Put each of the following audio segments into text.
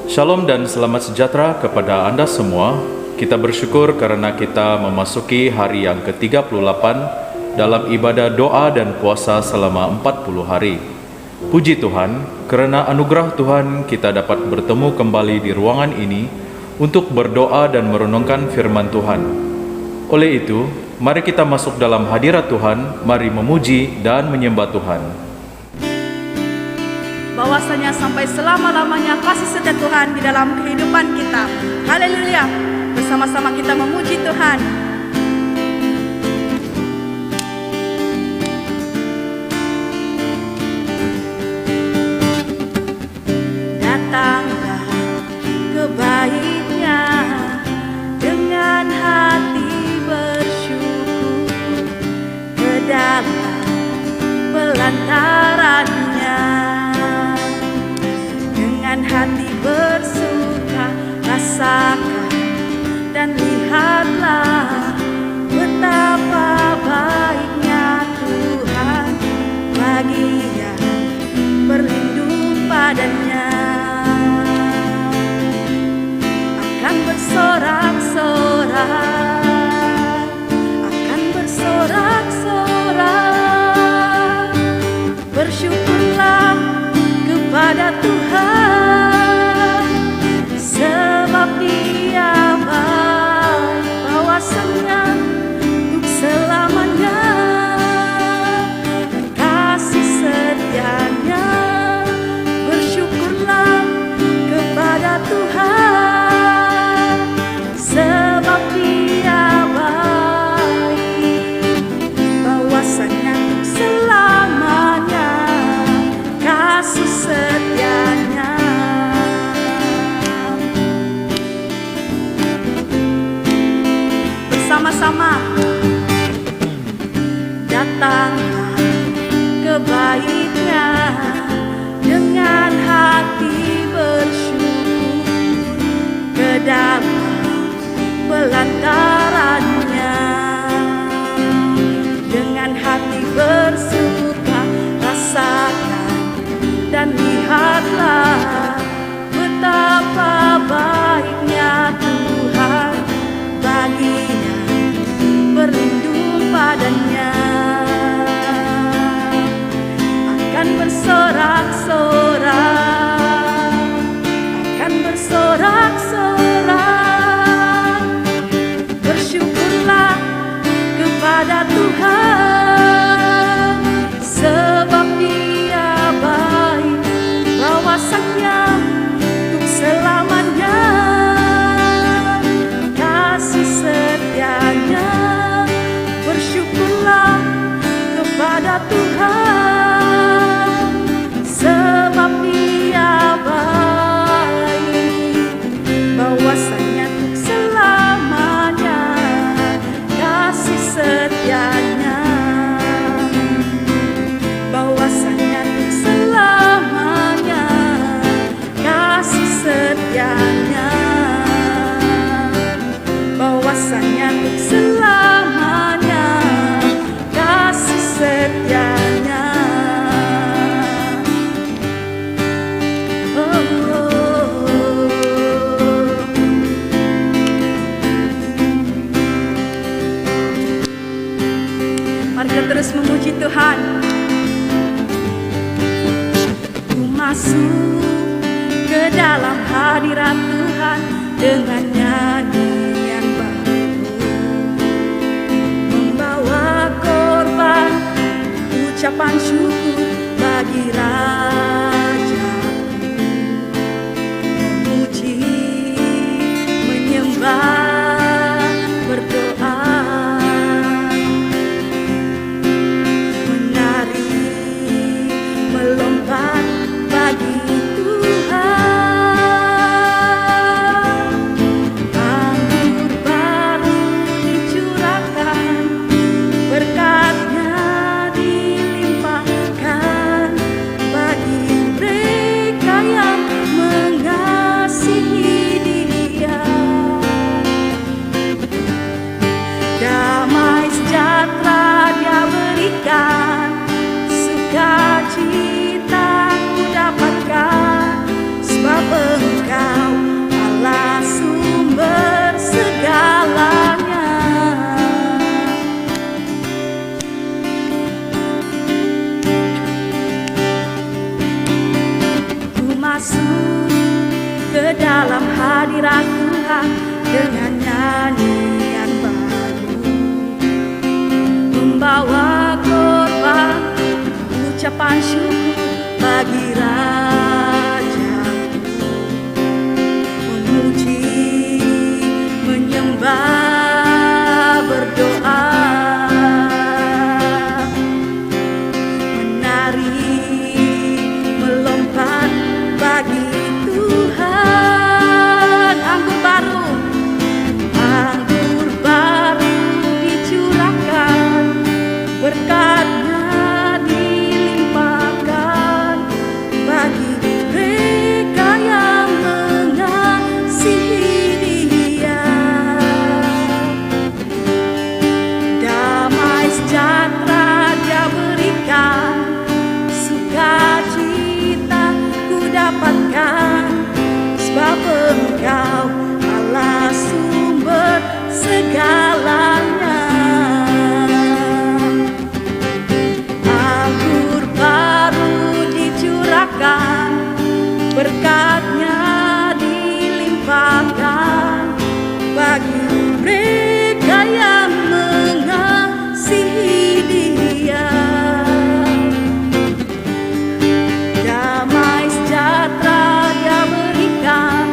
Shalom dan selamat sejahtera kepada Anda semua. Kita bersyukur karena kita memasuki hari yang ke-38 dalam ibadah doa dan puasa selama 40 hari. Puji Tuhan, karena anugerah Tuhan kita dapat bertemu kembali di ruangan ini untuk berdoa dan merenungkan firman Tuhan. Oleh itu, mari kita masuk dalam hadirat Tuhan, mari memuji dan menyembah Tuhan. Bahwasanya sampai selama-lamanya kasih setia Tuhan di dalam kehidupan kita. Haleluya. Bersama-sama kita memuji Tuhan. Datanglah ke baitnya dengan hati bersyukur, ke dalam pelantarannya dengan hati bersuka, rasakan dan lihatlah betapa baiknya Tuhan bagi yang berlindung padanya. Akan bersorak-sorak, akan bersorak-sorak, bersyukurlah kepada Tuhan, sebab Dia baik, bahwasanya untuk selamanya kasih setianya. Bersyukurlah kepada Tuhan, sebab Dia baik, bahwasanya untuk selamanya kasih setianya. Bersama-sama datanglah ke baitnya dengan hati bersyukur, ke dalam pelantarannya dengan hati bersuka, rasakan dan lihatlah betapa baiknya Tuhan bagi yang berlindung padanya. Akan bersorak-sorak, akan bersorak-sorak, bersyukurlah kepada Tuhan, sebab Dia baik, bahwasanya untuk selamanya kasih setianya. Bersyukurlah kepada Tuhan, sebab Dia baik, bahwasanya untuk selamanya kasih setianya. Bahwasanya untuk selamanya kasih setianya. Bahwasanya untuk selamanya kasih setianya. Oh, oh, oh. Mari kita terus memuji Tuhan. Ku masuk ke dalam hadirat Tuhan dengan nyanyian baru, membawa korban ucapan syukur bagi Raja, memuji, menyembah, berdoa, menari, melompat bagi Tuhan. Anggur baru dicurahkan, berkatnya dilimpahkan bagi dengan nyanyian baru, membawa korban ucapan syukur bagi Raja, memuji, menyembah, berdoa, menari, melompat bagi Tuhan. Anggur baru dicurahkan, berkatnya dilimpahkan bagi mereka yang mengasihi Dia. Damai sejahtera Dia berikan, sukacita ku dapatkan, sebab Engkau Allah sumber segalanya. Anggur baru dicurahkan, berkatnya dilimpahkan bagi mereka yang mengasihi Dia. Damai sejahtera Dia berikan,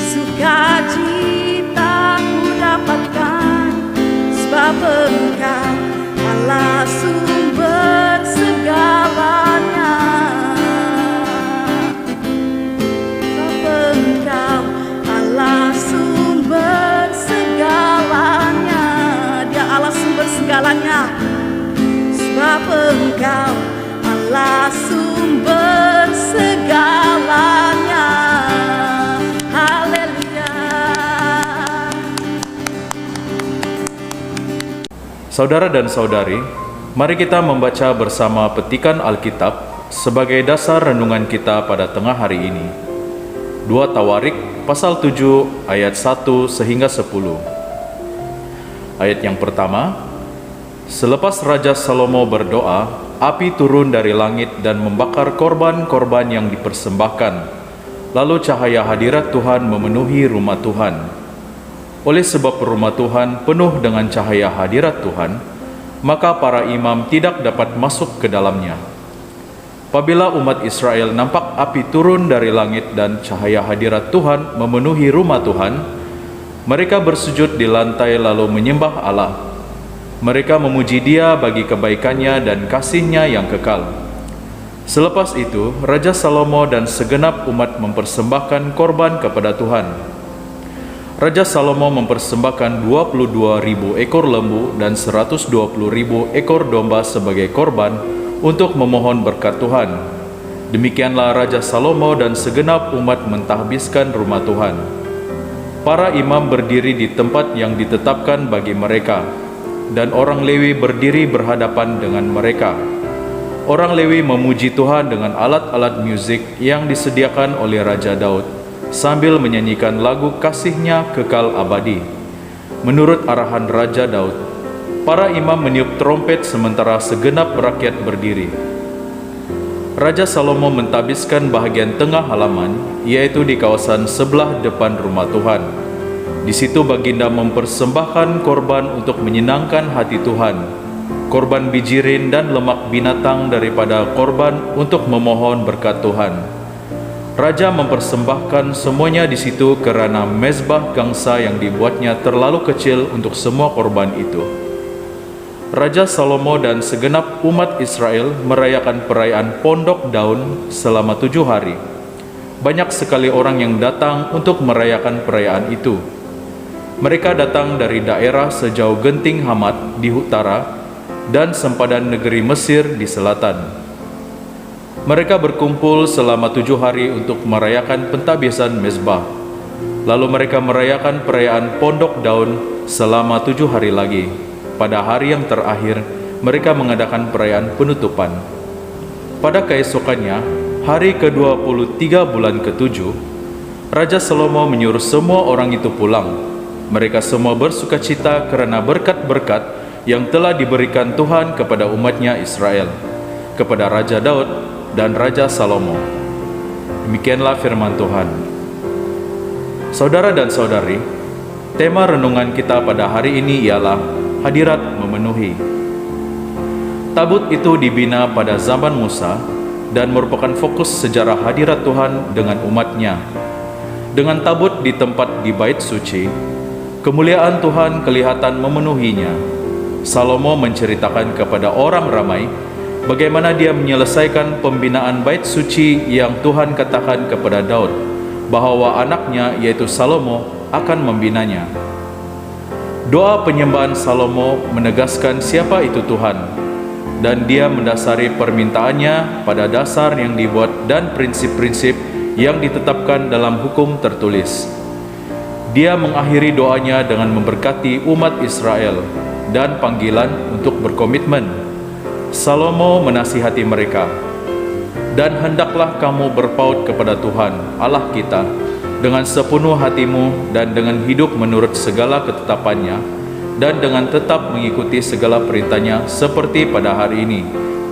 sukacita ku dapatkan, sebab Engkau Allah sumber segalanya. Sebab Engkau Allah sumber segalanya. Dia Allah sumber segalanya. Sebab Engkau Allah sumber segalanya. Haleluya. Saudara dan saudari, mari kita membaca bersama petikan Alkitab sebagai dasar renungan kita pada tengah hari ini. 2 Tawarik pasal 7 ayat 1 sehingga 10. Ayat yang pertama, selepas Raja Salomo berdoa, api turun dari langit dan membakar korban-korban yang dipersembahkan. Lalu cahaya hadirat Tuhan memenuhi rumah Tuhan. Oleh sebab rumah Tuhan penuh dengan cahaya hadirat Tuhan, maka para imam tidak dapat masuk ke dalamnya. Apabila umat Israel nampak api turun dari langit dan cahaya hadirat Tuhan memenuhi rumah Tuhan, mereka bersujud di lantai lalu menyembah Allah. Mereka memuji Dia bagi kebaikannya dan kasih-Nya yang kekal. Selepas itu, Raja Salomo dan segenap umat mempersembahkan korban kepada Tuhan. Raja Salomo mempersembahkan 22.000 ekor lembu dan 120.000 ekor domba sebagai korban untuk memohon berkat Tuhan. Demikianlah Raja Salomo dan segenap umat mentahbiskan rumah Tuhan. Para imam berdiri di tempat yang ditetapkan bagi mereka, dan orang Lewi berdiri berhadapan dengan mereka. Orang Lewi memuji Tuhan dengan alat-alat musik yang disediakan oleh Raja Daud, sambil menyanyikan lagu kasih-Nya kekal abadi. Menurut arahan Raja Daud, para imam meniup trompet sementara segenap rakyat berdiri. Raja Salomo mentahbiskan bahagian tengah halaman, yaitu di kawasan sebelah depan rumah Tuhan. Di situ baginda mempersembahkan korban untuk menyenangkan hati Tuhan, korban bijirin dan lemak binatang daripada korban untuk memohon berkat Tuhan. Raja mempersembahkan semuanya di situ kerana mezbah gangsa yang dibuatnya terlalu kecil untuk semua korban itu. Raja Salomo dan segenap umat Israel merayakan perayaan Pondok Daun selama 7 hari. Banyak sekali orang yang datang untuk merayakan perayaan itu. Mereka datang dari daerah sejauh genting Hamat di utara dan sempadan negeri Mesir di selatan. Mereka berkumpul selama 7 hari untuk merayakan pentahbisan mezbah. Lalu mereka merayakan perayaan Pondok Daun selama 7 hari lagi. Pada hari yang terakhir, mereka mengadakan perayaan penutupan. Pada keesokannya, hari ke-23 bulan ke-7, Raja Salomo menyuruh semua orang itu pulang. Mereka semua bersukacita kerana berkat-berkat yang telah diberikan Tuhan kepada umatnya Israel, kepada Raja Daud dan Raja Salomo. Demikianlah firman Tuhan. Saudara dan saudari, tema renungan kita pada hari ini ialah hadirat memenuhi. Tabut itu dibina pada zaman Musa dan merupakan fokus sejarah hadirat Tuhan dengan umatnya. Dengan tabut di tempat di bait suci, kemuliaan Tuhan kelihatan memenuhinya. Salomo menceritakan kepada orang ramai bagaimana dia menyelesaikan pembinaan bait suci yang Tuhan katakan kepada Daud bahwa anaknya yaitu Salomo akan membinanya. Doa penyembahan Salomo menegaskan siapa itu Tuhan, dan dia mendasari permintaannya pada dasar yang dibuat dan prinsip-prinsip yang ditetapkan dalam hukum tertulis. Dia mengakhiri doanya dengan memberkati umat Israel dan panggilan untuk berkomitmen. Salomo menasihati mereka, "Dan hendaklah kamu berpaut kepada Tuhan Allah kita dengan sepenuh hatimu dan dengan hidup menurut segala ketetapannya, dan dengan tetap mengikuti segala perintahnya seperti pada hari ini."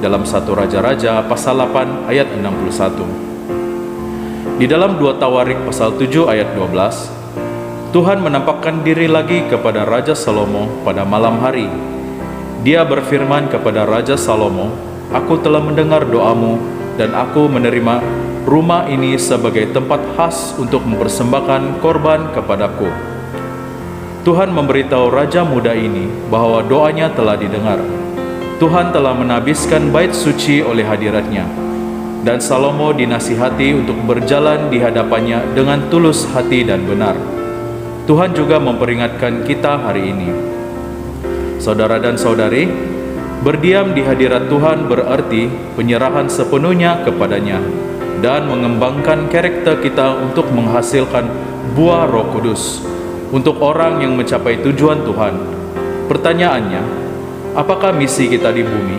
Dalam 1 Raja-Raja pasal 8 ayat 61. Di dalam 2 Tawarik pasal 7 ayat 12, Tuhan menampakkan diri lagi kepada Raja Salomo pada malam hari. Dia berfirman kepada Raja Salomo, "Aku telah mendengar doamu dan aku menerima rumah ini sebagai tempat khas untuk mempersembahkan korban kepadaku." Tuhan memberitahu raja muda ini bahwa doanya telah didengar. Tuhan telah menabiskan bait suci oleh hadiratnya, dan Salomo dinasihati untuk berjalan di hadapannya dengan tulus hati dan benar. Tuhan juga memperingatkan kita hari ini. Saudara dan saudari, berdiam di hadirat Tuhan berarti penyerahan sepenuhnya kepadanya dan mengembangkan karakter kita untuk menghasilkan buah Roh Kudus untuk orang yang mencapai tujuan Tuhan. Pertanyaannya, apakah misi kita di bumi?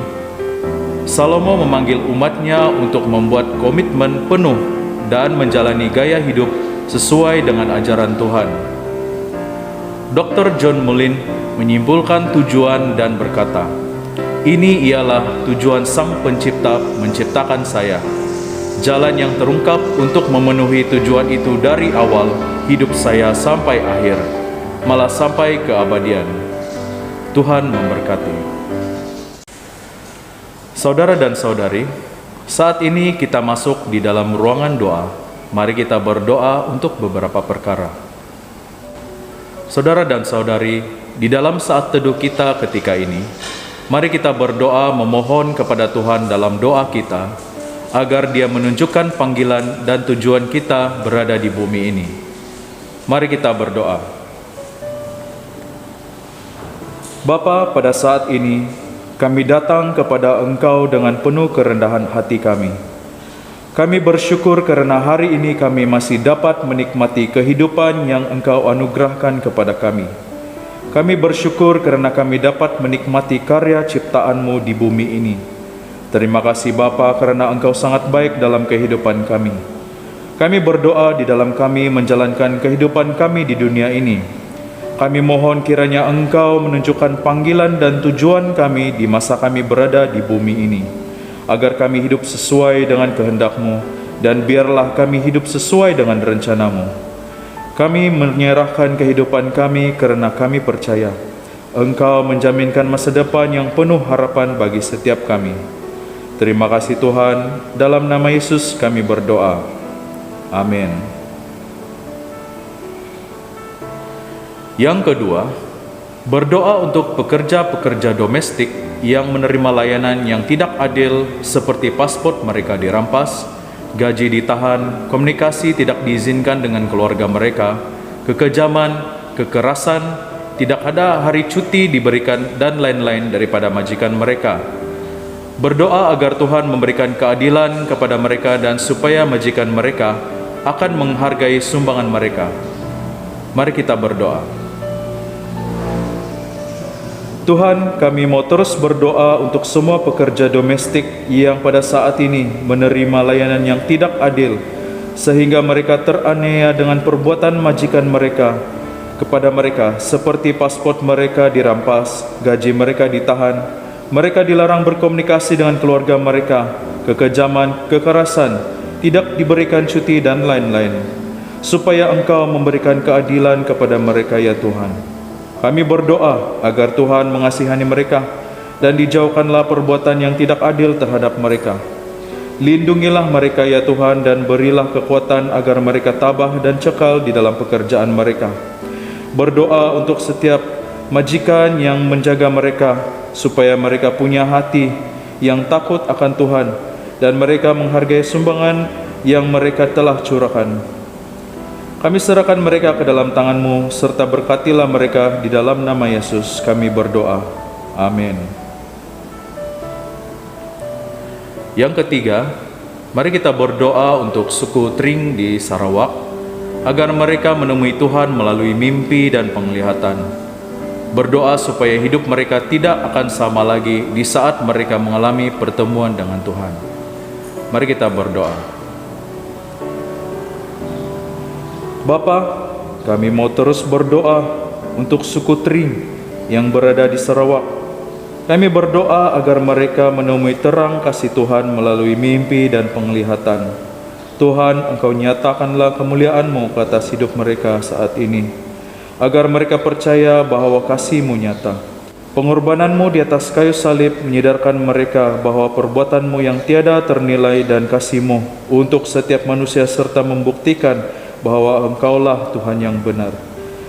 Salomo memanggil umatnya untuk membuat komitmen penuh dan menjalani gaya hidup sesuai dengan ajaran Tuhan. Dr. John Mullin menyimpulkan tujuan dan berkata, "Ini ialah tujuan Sang Pencipta menciptakan saya. Jalan yang terungkap untuk memenuhi tujuan itu dari awal hidup saya sampai akhir, malah sampai keabadian." Tuhan memberkati. Saudara dan saudari, saat ini kita masuk di dalam ruangan doa. Mari kita berdoa untuk beberapa perkara. Saudara dan saudari, di dalam saat teduh kita ketika ini, mari kita berdoa memohon kepada Tuhan dalam doa kita, agar Dia menunjukkan panggilan dan tujuan kita berada di bumi ini. Mari kita berdoa. Bapa, pada saat ini kami datang kepada Engkau dengan penuh kerendahan hati kami. Kami bersyukur karena hari ini kami masih dapat menikmati kehidupan yang Engkau anugerahkan kepada kami. Kami bersyukur karena kami dapat menikmati karya ciptaan-Mu di bumi ini. Terima kasih Bapa karena Engkau sangat baik dalam kehidupan kami. Kami berdoa di dalam kami menjalankan kehidupan kami di dunia ini. Kami mohon kiranya Engkau menunjukkan panggilan dan tujuan kami di masa kami berada di bumi ini, agar kami hidup sesuai dengan kehendak-Mu, dan biarlah kami hidup sesuai dengan rencana-Mu. Kami menyerahkan kehidupan kami karena kami percaya Engkau menjaminkan masa depan yang penuh harapan bagi setiap kami. Terima kasih Tuhan, dalam nama Yesus kami berdoa. Amin. Yang kedua, berdoa untuk pekerja-pekerja domestik yang menerima layanan yang tidak adil seperti paspor mereka dirampas, gaji ditahan, komunikasi tidak diizinkan dengan keluarga mereka, kekejaman, kekerasan, tidak ada hari cuti diberikan, dan lain-lain daripada majikan mereka. Berdoa agar Tuhan memberikan keadilan kepada mereka dan supaya majikan mereka akan menghargai sumbangan mereka. Mari kita berdoa. Tuhan, kami mau terus berdoa untuk semua pekerja domestik yang pada saat ini menerima layanan yang tidak adil, sehingga mereka teraniaya dengan perbuatan majikan mereka kepada mereka, seperti paspor mereka dirampas, gaji mereka ditahan, mereka dilarang berkomunikasi dengan keluarga mereka, kekejaman, kekerasan, tidak diberikan cuti, dan lain-lain. supaya Engkau memberikan keadilan kepada mereka ya Tuhan. Kami berdoa agar Tuhan mengasihani mereka dan dijauhkanlah perbuatan yang tidak adil terhadap mereka. Lindungilah mereka ya Tuhan dan berilah kekuatan agar mereka tabah dan cekal di dalam pekerjaan mereka. Berdoa untuk setiap majikan yang menjaga mereka, supaya mereka punya hati yang takut akan Tuhan dan mereka menghargai sumbangan yang mereka telah curahkan. Kami serahkan mereka ke dalam tangan-Mu, serta berkatilah mereka di dalam nama Yesus kami berdoa. Amin. Yang ketiga, mari kita berdoa untuk suku Tring di Sarawak, agar mereka menemui Tuhan melalui mimpi dan penglihatan. Berdoa supaya hidup mereka tidak akan sama lagi di saat mereka mengalami pertemuan dengan Tuhan. Mari kita berdoa. Bapa, kami mau terus berdoa untuk suku Tring yang berada di Sarawak. Kami berdoa agar mereka menemui terang kasih Tuhan melalui mimpi dan penglihatan. Tuhan, Engkau nyatakanlah kemuliaan-Mu ke atas hidup mereka saat ini, agar mereka percaya bahwa kasih-Mu nyata. Pengorbanan-Mu di atas kayu salib menyadarkan mereka bahwa perbuatan-Mu yang tiada ternilai dan kasih-Mu untuk setiap manusia, serta membuktikan bahwa Engkaulah Tuhan yang benar.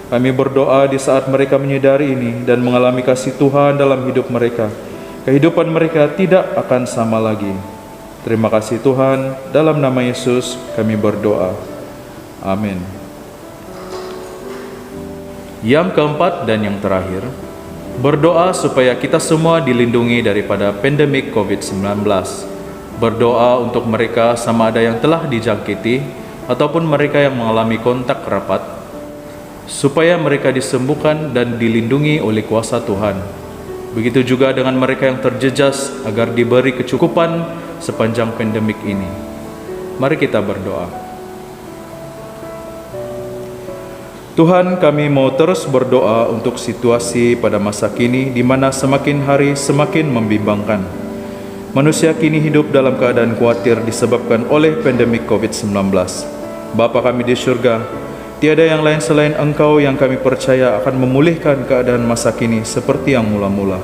Kami berdoa di saat mereka menyadari ini dan mengalami kasih Tuhan dalam hidup mereka, kehidupan mereka tidak akan sama lagi. Terima kasih Tuhan, dalam nama Yesus kami berdoa. Amin. Yang keempat dan yang terakhir, berdoa supaya kita semua dilindungi daripada pandemik COVID-19. Berdoa untuk mereka sama ada yang telah dijangkiti ataupun mereka yang mengalami kontak rapat, supaya mereka disembuhkan dan dilindungi oleh kuasa Tuhan. Begitu juga dengan mereka yang terjejas, agar diberi kecukupan sepanjang pandemik ini. Mari kita berdoa. Tuhan, kami mau terus berdoa untuk situasi pada masa kini, di mana semakin hari semakin membimbangkan. Manusia kini hidup dalam keadaan khawatir disebabkan oleh pandemik COVID-19. Bapa kami di surga, tiada yang lain selain Engkau yang kami percaya akan memulihkan keadaan masa kini seperti yang mula-mula.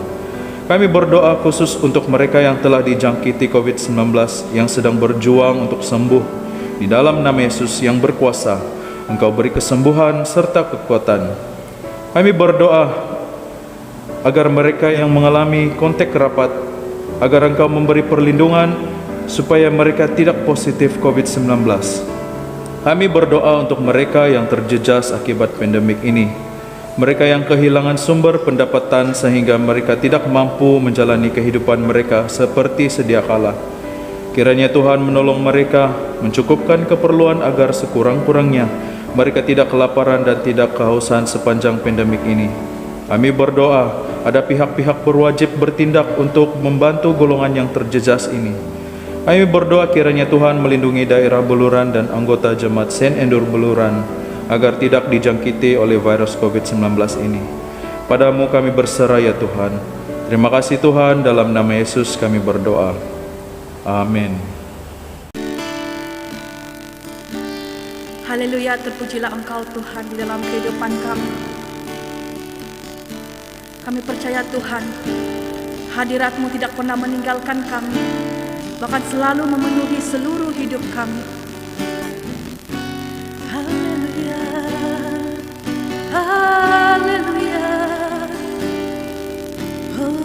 Kami berdoa khusus untuk mereka yang telah dijangkiti COVID-19, yang sedang berjuang untuk sembuh. Di dalam nama Yesus yang berkuasa, Engkau beri kesembuhan serta kekuatan. Kami berdoa agar mereka yang mengalami kontak rapat, agar Engkau memberi perlindungan supaya mereka tidak positif COVID-19. Kami berdoa untuk mereka yang terjejas akibat pandemik ini, mereka yang kehilangan sumber pendapatan sehingga mereka tidak mampu menjalani kehidupan mereka seperti sedia kala. Kiranya Tuhan menolong mereka, mencukupkan keperluan agar sekurang-kurangnya mereka tidak kelaparan dan tidak kehausan sepanjang pandemik ini. Kami berdoa ada pihak-pihak berwajib bertindak untuk membantu golongan yang terjejas ini. Kami berdoa kiranya Tuhan melindungi daerah Beluran dan anggota jemaat Saint Andrew Beluran agar tidak dijangkiti oleh virus COVID-19 ini. Padamu kami berserah ya Tuhan. Terima kasih Tuhan, dalam nama Yesus kami berdoa. Amin. Haleluya, terpujilah Engkau Tuhan di dalam kehidupan kami. Kami percaya Tuhan, hadirat-Mu tidak pernah meninggalkan kami, bahkan selalu memenuhi seluruh hidup kami. Haleluya, haleluya. Oh.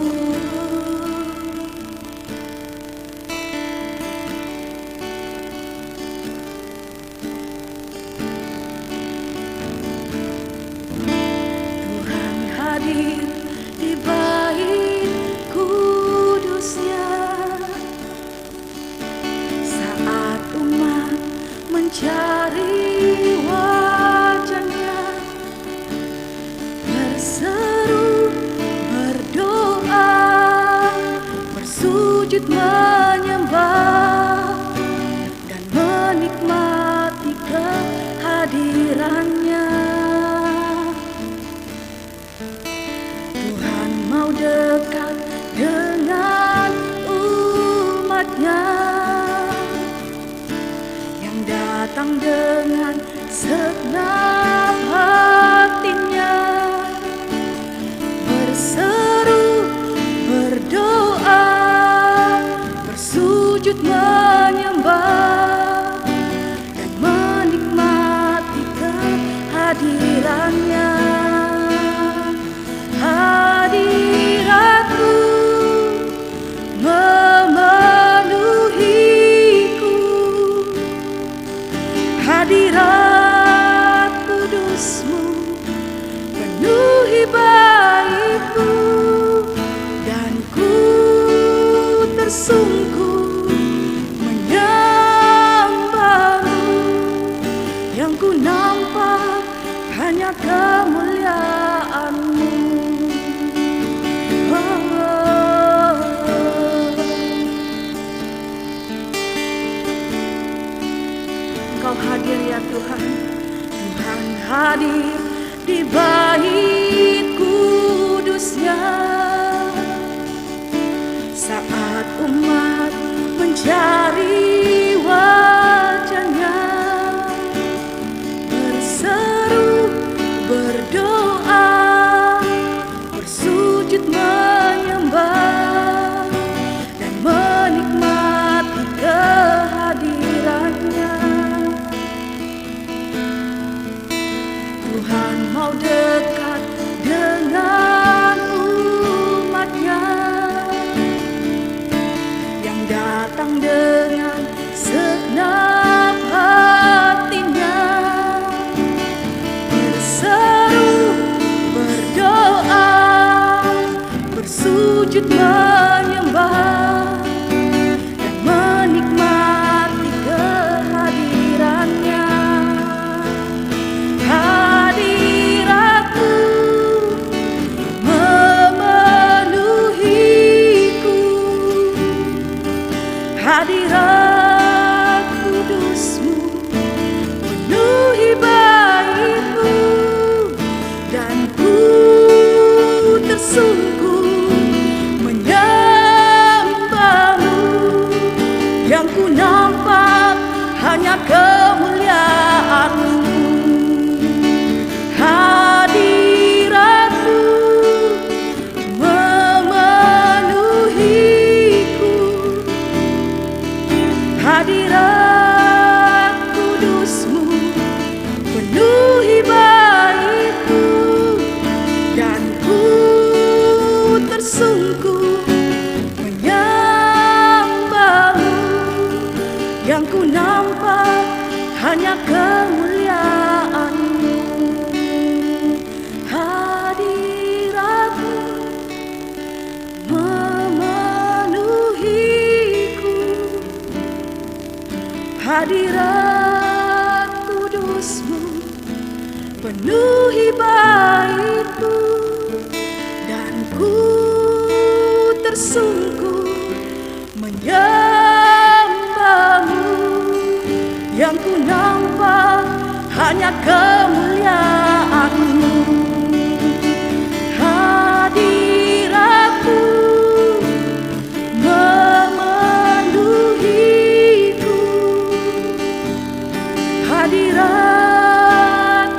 Tuhan hadir di bait kudusnya, saat umat mencari wajahnya, berseru, berdoa, bersujud menyembah, dan menikmati kehadirannya. Tuhan mau dekat dengan umatnya yang datang dengan segenap hatinya, berseru, berdoa, bersujud menyembah, dan menikmati kehadirannya. Hadiratmu memenuhiku, hadirat kudusmu penuhi baitku, dan ku tersungkur menyembahmu. Yang ku nampak hanya kemuliaan-Mu. Engkau hadir ya Tuhan, Tuhan hadir di bait kudusnya. Saat umat mencari wajah-Nya, berseru, berdoa, bersujud menyembah, dan menikmati kehadiran-Nya. Tuhan mau dekat dengan umat-Nya yang datang dengan segenap hatinya, berseru, berdoa, bersujud menyembah, dan menikmati kehadiran-Nya. Hadirat-Mu memenuhiku, hadirat kudusmu penuhi baitku, dan ku tersungkur menyembahmu. Yang ku nampak hanya kemuliaan-Mu. Hadirat-Mu memenuhiku, hadirat kudusmu penuhi baitku, dan ku tersungkur menyembahmu. Yang ku nampak hanya kemuliaan-Mu. Hadirat-Mu memenuhiku, hadirat kudusmu penuhi baitku, dan ku tersungkur menyembahmu. Yang ku nampak hanya kemuliaan-Mu. Hadirat-Mu memenuhiku, hadirat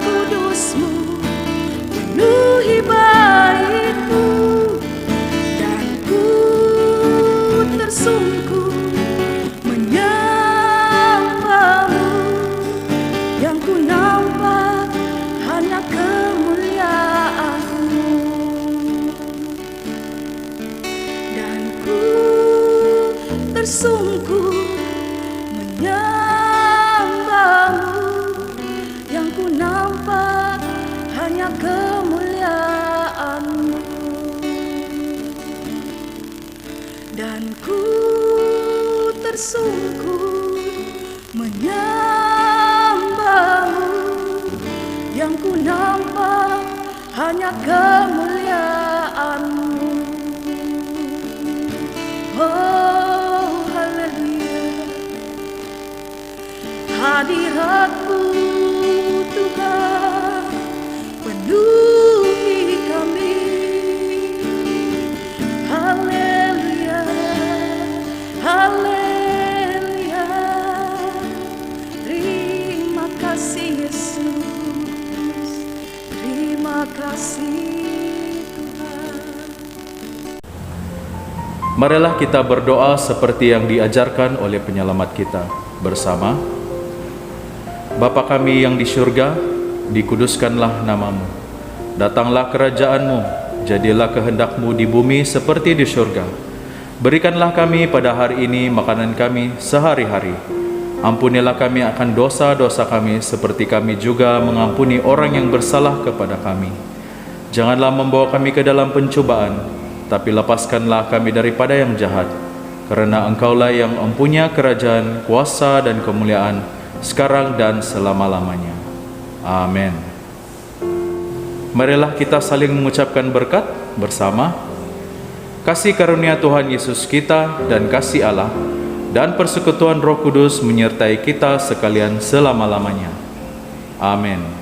kudusmu penuhi baitku, dan ku tersungkur menyembahmu. Yang ku nampak hanya kemuliaan-Mu, dan ku tersungkur menyembahmu. Yang ku nampak hanya kemuliaan-Mu, dan ku tersungkur menyembahmu. Yang ku nampak hanya kemuliaan-Mu. Oh haleluya, hadirat-Mu Tuhan penuhi kami. Haleluya, haleluya, terima kasih Yesus. Marilah kita berdoa seperti yang diajarkan oleh penyelamat kita bersama. Bapa kami yang di surga, dikuduskanlah namamu. Datanglah kerajaan-Mu, jadilah kehendak-Mu di bumi seperti di surga. Berikanlah kami pada hari ini makanan kami sehari-hari. Ampunilah kami akan dosa-dosa kami seperti kami juga mengampuni orang yang bersalah kepada kami. Janganlah membawa kami ke dalam pencobaan, tapi lepaskanlah kami daripada yang jahat. Karena Engkaulah yang mempunyai kerajaan, kuasa, dan kemuliaan, sekarang dan selama-lamanya. Amin. Marilah kita saling mengucapkan berkat bersama. Kasih karunia Tuhan Yesus kita dan kasih Allah dan persekutuan Roh Kudus menyertai kita sekalian selama-lamanya. Amin.